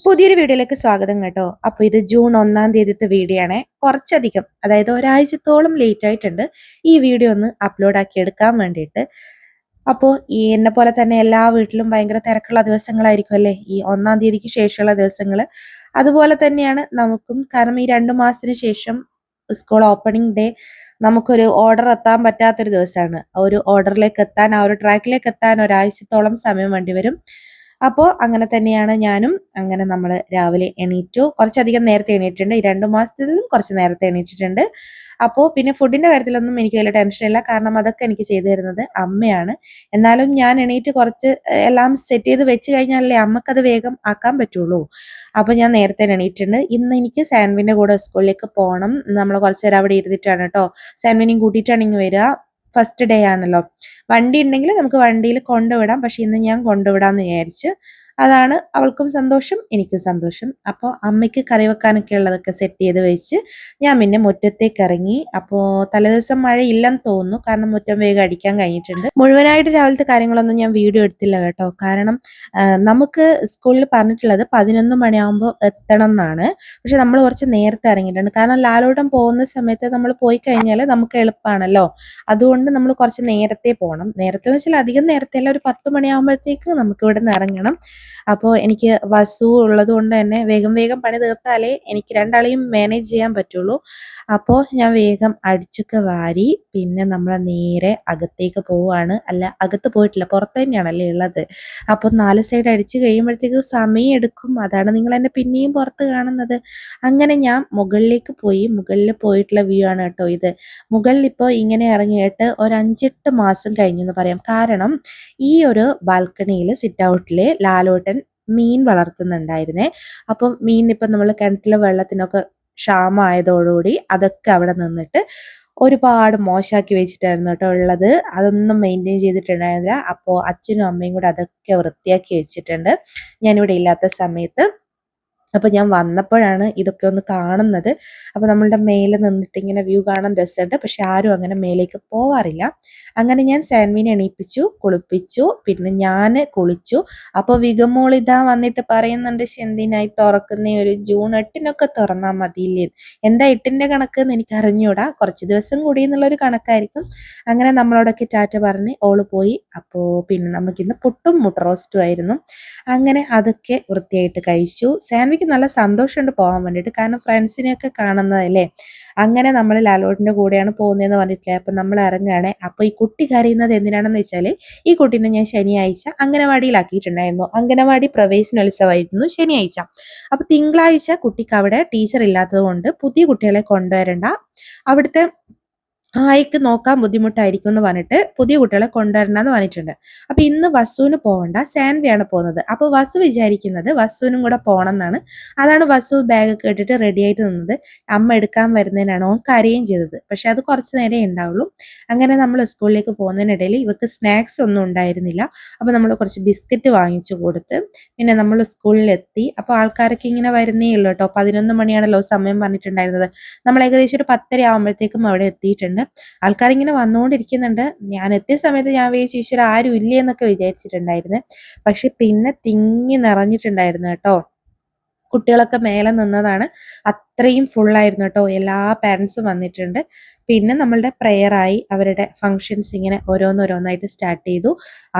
പുതിയൊരു വീഡിയോയിലേക്ക് സ്വാഗതം കേട്ടോ. അപ്പോൾ ഇത് ജൂൺ 1-ാം തീയതിത്തെ വീഡിയോ ആണ്. കുറച്ചധികം അതായത് ഒരാഴ്ചത്തോളം ലേറ്റ് ആയിട്ടുണ്ട് ഈ വീഡിയോ ഒന്ന് അപ്ലോഡ് ആക്കി എടുക്കാൻ വേണ്ടിയിട്ട്. അപ്പോൾ ഈ എന്നെ പോലെ തന്നെ എല്ലാ വീട്ടിലും ഭയങ്കര തിരക്കുള്ള ദിവസങ്ങളായിരിക്കും അല്ലേ ഈ 1-ാം തീയതിക്ക് ശേഷമുള്ള ദിവസങ്ങൾ. അതുപോലെ തന്നെയാണ് നമുക്കും. കാരണം ഈ 2 മാസത്തിന് ശേഷം സ്കൂൾ ഓപ്പണിംഗ് ഡേ നമുക്കൊരു ഓർഡർ എത്താൻ പറ്റാത്തൊരു ദിവസമാണ്. ഒരു ഓർഡറിലേക്ക് എത്താൻ, ആ ഒരു ട്രാക്കിലേക്ക് എത്താൻ ഒരാഴ്ചത്തോളം സമയം വേണ്ടി വരും. അപ്പോൾ അങ്ങനെ തന്നെയാണ് ഞാനും. അങ്ങനെ നമ്മൾ രാവിലെ എണീറ്റു. കുറച്ചധികം നേരത്തെ എണീറ്റിട്ടുണ്ട്. ഈ 2 മാസത്തിലും കുറച്ച് നേരത്തെ എണീറ്റിട്ടുണ്ട്. അപ്പോൾ പിന്നെ ഫുഡിന്റെ കാര്യത്തിലൊന്നും എനിക്ക് വലിയ ടെൻഷനില്ല. കാരണം അതൊക്കെ എനിക്ക് ചെയ്തു തരുന്നത് അമ്മയാണ്. എന്നാലും ഞാൻ എണീറ്റ് കുറച്ച് എല്ലാം സെറ്റ് ചെയ്ത് വെച്ച് കഴിഞ്ഞാലല്ലേ അമ്മക്കത് വേഗം ആക്കാൻ പറ്റുള്ളൂ. അപ്പോൾ ഞാൻ നേരത്തെ എണീറ്റിട്ടുണ്ട്. ഇന്ന് എനിക്ക് സാൻവിന്റെ കൂടെ സ്കൂളിലേക്ക് പോകണം. നമ്മൾ കുറച്ച് നേരം അവിടെ ഇരുന്നിട്ടാണ് കേട്ടോ. സാൻവിനെയും കൂട്ടിയിട്ടാണ് ഇങ്ങ് വരിക. ഫസ്റ്റ് ഡേ ആണല്ലോ. വണ്ടി ഉണ്ടെങ്കിൽ നമുക്ക് വണ്ടിയിൽ കൊണ്ടുവിടാം. പക്ഷെ ഇന്ന് ഞാൻ കൊണ്ടുവിടാന്ന് വിചാരിച്ച്. അതാണ് അവൾക്കും സന്തോഷം, എനിക്കും സന്തോഷം. അപ്പോൾ അമ്മയ്ക്ക് കറി വെക്കാനൊക്കെ ഉള്ളതൊക്കെ സെറ്റ് ചെയ്ത് വെച്ച് ഞാൻ പിന്നെ മുറ്റത്തേക്ക് ഇറങ്ങി. അപ്പോൾ തലേദിവസം മഴ ഇല്ലെന്ന് തോന്നുന്നു. കാരണം മുറ്റം വേഗം അടിക്കാൻ കഴിഞ്ഞിട്ടുണ്ട്. മുഴുവനായിട്ട് രാവിലത്തെ കാര്യങ്ങളൊന്നും ഞാൻ വീഡിയോ എടുത്തില്ല കേട്ടോ. കാരണം നമുക്ക് സ്കൂളിൽ പറഞ്ഞിട്ടുള്ളത് 11 മണിയാകുമ്പോൾ എത്തണം എന്നാണ്. പക്ഷെ നമ്മൾ കുറച്ച് നേരത്തെ ഇറങ്ങിയിട്ടുണ്ട്. കാരണം ലാലോട്ടം പോകുന്ന സമയത്ത് നമ്മൾ പോയി കഴിഞ്ഞാൽ നമുക്ക് എളുപ്പമാണല്ലോ. അതുകൊണ്ട് നമ്മൾ കുറച്ച് നേരത്തെ പോകണം. നേരത്തെ എന്ന് വെച്ചാൽ അധികം നേരത്തെ അല്ല, ഒരു 10 മണിയാകുമ്പോഴത്തേക്ക് നമുക്ക് ഇവിടെ നിന്ന് ഇറങ്ങണം. അപ്പോൾ എനിക്ക് വസു ഉള്ളത് കൊണ്ട് തന്നെ വേഗം വേഗം പണി തീർത്താലേ എനിക്ക് രണ്ടാളെയും മാനേജ് ചെയ്യാൻ പറ്റുള്ളൂ. അപ്പോൾ ഞാൻ വേഗം അടിച്ചൊക്കെ വാരി പിന്നെ നമ്മൾ നേരെ അകത്തേക്ക് പോവാണ്. അല്ല, അകത്ത് പോയിട്ടില്ല, പുറത്ത് തന്നെയാണല്ലേ ഉള്ളത്. അപ്പോൾ 4 സൈഡ് അടിച്ച് കഴിയുമ്പോഴത്തേക്ക് സമയം എടുക്കും. അതാണ് നിങ്ങൾ എന്നെ പിന്നെയും പുറത്ത് കാണുന്നത്. അങ്ങനെ ഞാൻ മുകളിലേക്ക് പോയി. മുകളിൽ പോയിട്ടുള്ള വ്യൂ ആണ് കേട്ടോ ഇത്. മുകളിൽ ഇപ്പോൾ ഇങ്ങനെ ഇറങ്ങിയിട്ട് ഒരു 5-8 മാസം കഴിഞ്ഞു എന്ന് പറയാം. കാരണം ഈ ഒരു ബാൽക്കണിയിൽ സിറ്റ് ഔട്ടിൽ ലാലോട്ടൻ മീൻ വളർത്തുന്നുണ്ടായിരുന്നേ. അപ്പം മീൻ ഇപ്പം നമ്മൾ കിണറ്റിലെ വെള്ളത്തിനൊക്കെ ക്ഷാമമായതോടുകൂടി അതൊക്കെ അവിടെ നിന്നിട്ട് ഒരുപാട് മോശമാക്കി വെച്ചിട്ടായിരുന്നു കേട്ടോ ഉള്ളത്. അതൊന്നും മെയിൻറ്റെയിൻ ചെയ്തിട്ടുണ്ടായിരുന്നില്ല. അപ്പോൾ അച്ഛനും അമ്മയും കൂടെ അതൊക്കെ വൃത്തിയാക്കി വെച്ചിട്ടുണ്ട് ഞാനിവിടെ ഇല്ലാത്ത സമയത്ത്. അപ്പോൾ ഞാൻ വന്നപ്പോഴാണ് ഇതൊക്കെ ഒന്ന് കാണുന്നത്. അപ്പോൾ നമ്മളുടെ മേലെ നിന്നിട്ട് ഇങ്ങനെ വ്യൂ കാണാൻ രസമുണ്ട്. പക്ഷെ ആരും അങ്ങനെ മേലേക്ക് പോവാറില്ല. അങ്ങനെ ഞാൻ സാൻവിനെ എണീപ്പിച്ചു, കുളിപ്പിച്ചു. പിന്നെ ഞാൻ കുളിച്ചു. അപ്പോൾ വിഗമോൾ ഇതാ വന്നിട്ട് പറയുന്നുണ്ട്, എന്തിനായി തുറക്കുന്ന, ഒരു ജൂൺ 8-നൊക്കെ തുറന്നാൽ മതിയില്ലേ. എന്താ 8-ന്റെ കണക്ക് എന്ന് എനിക്ക് അറിഞ്ഞൂടാ. കുറച്ച് ദിവസം കൂടി എന്നുള്ളൊരു കണക്കായിരിക്കും. അങ്ങനെ നമ്മളോടൊക്കെ ടാറ്റ പറഞ്ഞ് ഓള് പോയി. അപ്പോൾ പിന്നെ നമുക്കിന്ന് പുട്ടും മുട്ട റോസ്റ്റും ആയിരുന്നു. അങ്ങനെ അതൊക്കെ വൃത്തിയായിട്ട് കഴിച്ചു. സാൻവിക്ക് നല്ല സന്തോഷമുണ്ട് പോകാൻ വേണ്ടിയിട്ട്. കാരണം ഫ്രണ്ട്സിനെയൊക്കെ കാണുന്നതല്ലേ. അങ്ങനെ നമ്മൾ ലാലോട്ടിന്റെ കൂടെയാണ് പോകുന്നതെന്ന് പറഞ്ഞിട്ടില്ലേ. അപ്പം നമ്മൾ ഇറങ്ങുകയാണ്. അപ്പോൾ ഈ കുട്ടി കരയുന്നത് എന്തിനാണെന്ന് വെച്ചാൽ, ഈ കുട്ടീനെ ഞാൻ ശനിയാഴ്ച അംഗനവാടിയിലാക്കിയിട്ടുണ്ടായിരുന്നു. അംഗനവാടി പ്രവേശനോത്സവമായിരുന്നു ശനിയാഴ്ച. അപ്പോൾ തിങ്കളാഴ്ച കുട്ടിക്ക് അവിടെ ടീച്ചർ ഇല്ലാത്തത് കൊണ്ട് പുതിയ കുട്ടികളെ കൊണ്ടുവരണ്ട, അവിടുത്തെ ആയിക്ക് നോക്കാൻ ബുദ്ധിമുട്ടായിരിക്കും എന്ന് പറഞ്ഞിട്ട് പുതിയ കുട്ടികളെ കൊണ്ടുവരണമെന്ന് പറഞ്ഞിട്ടുണ്ട്. അപ്പൊ ഇന്ന് വസുവിന് പോകണ്ട, സാൻവിയാണ് പോകുന്നത്. അപ്പൊ വസു വിചാരിക്കുന്നത് വസുവിനും കൂടെ പോകണം എന്നാണ്. അതാണ് വസു ബാഗൊക്കെ ഇട്ടിട്ട് റെഡി ആയിട്ട് നിന്നത്. അമ്മ എടുക്കാൻ വരുന്നതിനാണ് ഓൻ കരയുകയും ചെയ്തത്. പക്ഷെ അത് കുറച്ച് നേരമേ ഉണ്ടാവുള്ളൂ. അങ്ങനെ നമ്മൾ സ്കൂളിലേക്ക് പോകുന്നതിനിടയിൽ ഇവർക്ക് സ്നാക്സ് ഒന്നും ഉണ്ടായിരുന്നില്ല. അപ്പൊ നമ്മൾ കുറച്ച് ബിസ്ക്കറ്റ് വാങ്ങിച്ചു കൊടുത്ത് പിന്നെ നമ്മൾ സ്കൂളിലെത്തി. അപ്പോൾ ആൾക്കാരൊക്കെ ഇങ്ങനെ വരുന്നേ ഉള്ളൂ കേട്ടോ. 11 മണിയാണല്ലോ സമയം പറഞ്ഞിട്ടുണ്ടായിരുന്നത്. നമ്മൾ ഏകദേശം ഒരു 10:30 ആകുമ്പോഴത്തേക്കും അവിടെ എത്തിയിട്ടുണ്ട്. ആൾക്കാരിങ്ങനെ വന്നുകൊണ്ടിരിക്കുന്നുണ്ട്. ഞാൻ എത്തിയ സമയത്ത് ഞാൻ വിചാരിച്ചു ഈശ്വര ആരും ഇല്ലേ എന്നൊക്കെ വിചാരിച്ചിട്ടുണ്ടായിരുന്നു. പക്ഷെ പിന്നെ തിങ്ങി നിറഞ്ഞിട്ടുണ്ടായിരുന്നു കേട്ടോ. കുട്ടികളൊക്കെ മേലെ നിന്നതാണ്. അത്രയും ഫുള്ളായിരുന്നു കേട്ടോ. എല്ലാ പാരൻസും വന്നിട്ടുണ്ട്. പിന്നെ നമ്മളുടെ പ്രെയറായി, അവരുടെ ഫങ്ഷൻസ് ഇങ്ങനെ ഓരോന്നോരോന്നായിട്ട് സ്റ്റാർട്ട് ചെയ്തു.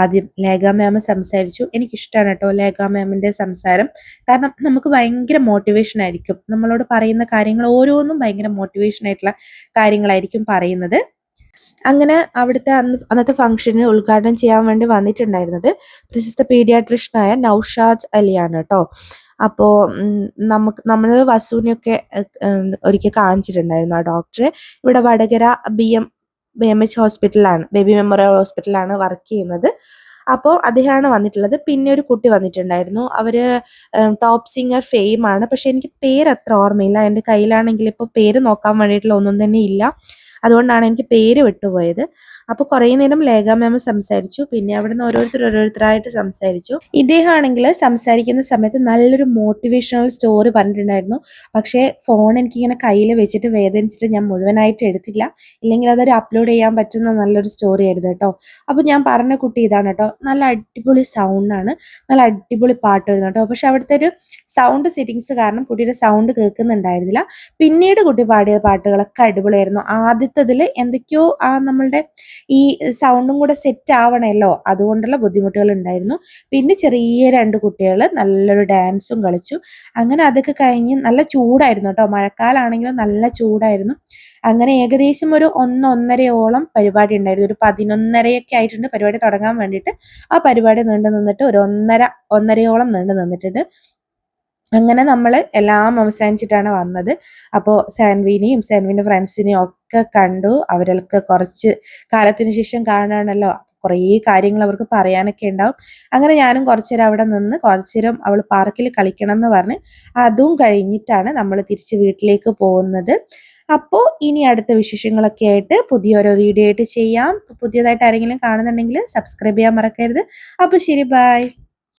ആദ്യം ലേഖ മാം സംസാരിച്ചു. എനിക്കിഷ്ടമാണ് കേട്ടോ ലേഖ മാമിൻ്റെ സംസാരം. കാരണം നമുക്ക് ഭയങ്കര മോട്ടിവേഷൻ ആയിരിക്കും. നമ്മളോട് പറയുന്ന കാര്യങ്ങൾ ഓരോന്നും ഭയങ്കര മോട്ടിവേഷൻ ആയിട്ടുള്ള കാര്യങ്ങളായിരിക്കും പറയുന്നത്. അങ്ങനെ അവിടുത്തെ അന്നത്തെ ഫംഗ്ഷന് ഉദ്ഘാടനം ചെയ്യാൻ വേണ്ടി വന്നിട്ടുണ്ടായിരുന്നത് പ്രശസ്ത പീഡിയാട്രിഷ്യനായ നൗഷാദ് അലിയാണ് കേട്ടോ. അപ്പോൾ നമ്മൾ വസുവിനെയൊക്കെ ഒരിക്കൽ കാണിച്ചിട്ടുണ്ടായിരുന്നു ആ ഡോക്ടറെ. ഇവിടെ വടകര BMH ഹോസ്പിറ്റലാണ്, ബേബി മെമ്മോറിയൽ ഹോസ്പിറ്റലാണ് വർക്ക് ചെയ്യുന്നത്. അപ്പോൾ അദ്ദേഹമാണ് വന്നിട്ടുള്ളത്. പിന്നെ ഒരു കുട്ടി വന്നിട്ടുണ്ടായിരുന്നു. അവര് ടോപ്പ് സിംഗർ ഫെയിമാണ്. പക്ഷെ എനിക്ക് പേര് അത്ര ഓർമ്മയില്ല. എൻ്റെ കയ്യിലാണെങ്കിൽ ഇപ്പോൾ പേര് നോക്കാൻ വേണ്ടിയിട്ടുള്ള ഒന്നും തന്നെ ഇല്ല. അതുകൊണ്ടാണ് എനിക്ക് പേര് വിട്ടുപോയത്. അപ്പോൾ കുറേ നേരം ലേഖ മാം സംസാരിച്ചു. പിന്നെ അവിടുന്ന് ഓരോരുത്തരായിട്ട് സംസാരിച്ചു. ഇദ്ദേഹം ആണെങ്കിൽ സംസാരിക്കുന്ന സമയത്ത് നല്ലൊരു മോട്ടിവേഷണൽ സ്റ്റോറി പറഞ്ഞിട്ടുണ്ടായിരുന്നു. പക്ഷേ ഫോൺ എനിക്കിങ്ങനെ കയ്യിൽ വെച്ചിട്ട് വേദനിച്ചിട്ട് ഞാൻ മുഴുവനായിട്ട് എടുത്തില്ല. ഇല്ലെങ്കിൽ അതൊരു അപ്ലോഡ് ചെയ്യാൻ പറ്റുന്ന നല്ലൊരു സ്റ്റോറി ആയിരുന്നു കേട്ടോ. അപ്പോൾ ഞാൻ പറഞ്ഞ കുട്ടി ഇതാണ് കേട്ടോ. നല്ല അടിപൊളി സൗണ്ടാണ്, നല്ല അടിപൊളി പാട്ട് വരുന്നു കേട്ടോ. പക്ഷെ അവിടുത്തെ ഒരു സൗണ്ട് സെറ്റിങ്സ് കാരണം കുട്ടിയുടെ സൗണ്ട് കേൾക്കുന്നുണ്ടായിരുന്നില്ല. പിന്നീട് കുട്ടി പാടിയ പാട്ടുകളൊക്കെ അടിപൊളിയായിരുന്നു. ആദ്യത്തതിൽ എന്തൊക്കെയോ നമ്മളുടെ ഈ സൗണ്ടും കൂടെ സെറ്റ് ആവണമല്ലോ, അതുകൊണ്ടുള്ള ബുദ്ധിമുട്ടുകൾ ഉണ്ടായിരുന്നു. പിന്നെ ചെറിയ 2 കുട്ടികൾ നല്ലൊരു ഡാൻസും കളിച്ചു. അങ്ങനെ അതൊക്കെ കഴിഞ്ഞ് നല്ല ചൂടായിരുന്നു കേട്ടോ. മഴക്കാലാണെങ്കിലും നല്ല ചൂടായിരുന്നു. അങ്ങനെ ഏകദേശം ഒരു 1-1:30 പരിപാടി ഉണ്ടായിരുന്നു. ഒരു 11:30 ആയിട്ടുണ്ട് പരിപാടി തുടങ്ങാൻ വേണ്ടിയിട്ട്. ആ പരിപാടി നീണ്ടു നിന്നിട്ട് ഒരു 1:30 നീണ്ടു നിന്നിട്ടുണ്ട്. അങ്ങനെ നമ്മൾ എല്ലാം അവസാനിച്ചിട്ടാണ് വന്നത്. അപ്പോൾ സാൻവിനെയും സാൻവിൻ്റെ ഫ്രണ്ട്സിനെയും ഒക്കെ കണ്ടു. അവർക്ക് കുറച്ച് കാലത്തിന് ശേഷം കാണാണല്ലോ, കുറേ കാര്യങ്ങൾ അവർക്ക് പറയാനൊക്കെ ഉണ്ടാവും. അങ്ങനെ ഞാനും കുറച്ചേരം അവിടെ നിന്ന് കുറച്ചേരം അവൾ പാർക്കിൽ കളിക്കണം എന്ന് പറഞ്ഞ് അതും കഴിഞ്ഞിട്ടാണ് നമ്മൾ തിരിച്ച് വീട്ടിലേക്ക് പോകുന്നത്. അപ്പോൾ ഇനി അടുത്ത വിശേഷങ്ങളൊക്കെ ആയിട്ട് പുതിയൊരു വീഡിയോ ആയിട്ട് ചെയ്യാം. പുതിയതായിട്ട് ആരെങ്കിലും കാണുന്നുണ്ടെങ്കിൽ സബ്സ്ക്രൈബ് ചെയ്യാൻ മറക്കരുത്. അപ്പോൾ ശരി, ബൈ.